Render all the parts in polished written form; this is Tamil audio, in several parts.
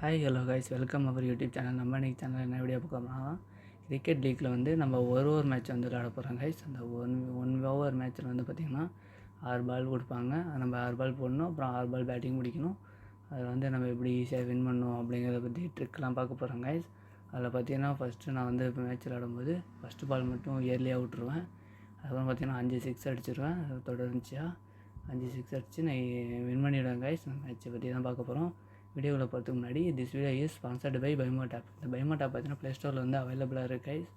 Hi hello guys, welcome our YouTube channel. நம்ம இன்றைக்கி சேனல் என்ன வீடியோ பார்க்கணும்னா, கிரிக்கெட் லீக்கில் வந்து நம்ம ஒரு மேட்ச் வந்து விளையாட போகிறோம் கைஸ். அந்த ஒன் ஓவர் மேட்ச்சில் வந்து பார்த்திங்கன்னா 6 பால் கொடுப்பாங்க. நம்ம 6 பால் போடணும், அப்புறம் 6 பால் பேட்டிங் முடிக்கணும். அதில் வந்து நம்ம எப்படி ஈஸியாக வின் பண்ணணும் அப்படிங்கிறத பற்றி ட்ரிக்லாம் பார்க்க போகிறோம் கைஸ். அதில் பார்த்திங்கன்னா ஃபஸ்ட்டு நான் வந்து இப்போ மேட்ச் விளையாடும்போது ஃபஸ்ட்டு பால் மட்டும் இயர்லியாக விட்டுருவேன். அதுக்கப்புறம் பார்த்திங்கன்னா 5 சிக்ஸ் அடிச்சிடுவேன். தொடர்ச்சியாக 5 சிக்ஸ் அடித்து நான் வின் பண்ணிவிடுவேன் கைஸ். அந்த மேட்ச்சை பற்றி தான் பார்க்க போகிறோம். வீடியோவில் போகிறதுக்கு முன்னாடி this video is sponsored by பைமோட் ஆப். இந்த பைமோட் ஆப் பார்த்தீங்கன்னா ப்ளே ஸ்டோரில் வந்து அவைலபிளாக இருக்குது கைஸ்.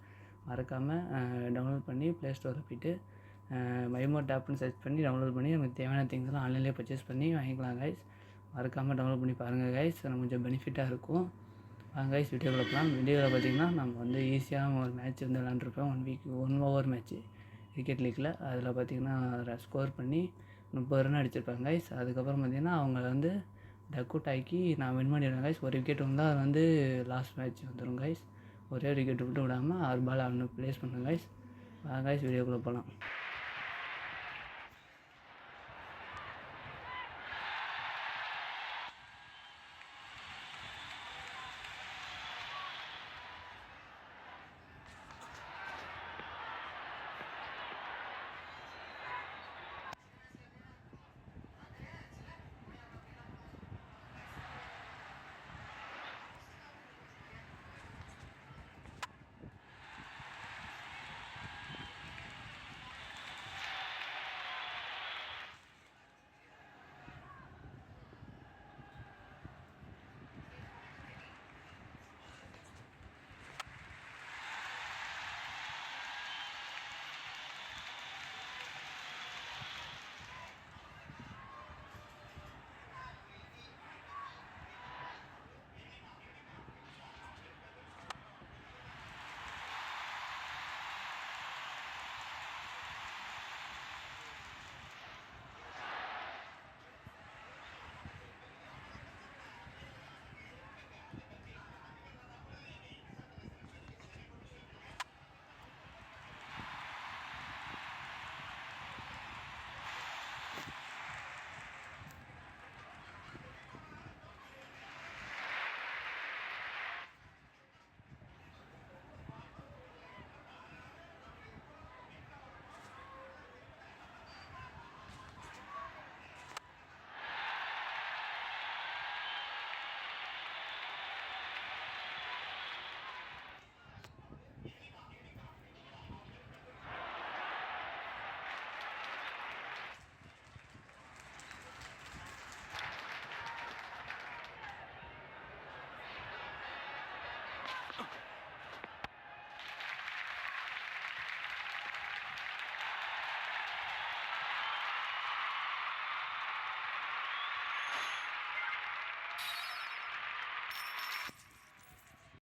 மறக்காமல் டவுன்லோட் பண்ணி ப்ளே ஸ்டோரில் போய்ட்டு பைமோட் ஆப்னு சர்ச் பண்ணி டவுன்லோட் பண்ணி நமக்கு தேவையான திங்ஸ்லாம் ஆன்லைன்லேயே பர்ச்சேஸ் பண்ணி வாங்கிக்கலாம் கைஸ். மறக்காமல் டவுன்லோட் பண்ணி பாருங்கள் கைஸ். நமக்கு கொஞ்சம் பெனிஃபிட்டாக இருக்கும். வாங்க கைஸ், வீடியோவில் போகலாம். வீடியோவில் பார்த்திங்கன்னா நம்ம வந்து ஈஸியாக ஒரு மேட்ச் வந்து விளாண்டுருப்போம். ஒன் ஓவர் மேட்ச்சு கிரிக்கெட் லீக்கில். அதில் பார்த்திங்கன்னா ஸ்கோர் பண்ணி 30 ரன் அடிச்சிருப்பாங்க கைஸ். அதுக்கப்புறம் பார்த்திங்கன்னா அவங்க வந்து டக் அவுட் ஆக்கி நான் வின் பண்ணிடுவேன் கைஸ். ஒரு விக்கெட் வந்தால் அது வந்து லாஸ்ட் மேட்ச் வந்துடும் கைஸ். ஒரே ஒரு விக்கெட் விட்டு விடாமல் 6 பால் அவனு ப்ளேஸ் பண்ணுங்க கைஸ். வாங்க கைஸ், வீடியோக்குள்ளே போகலாம்.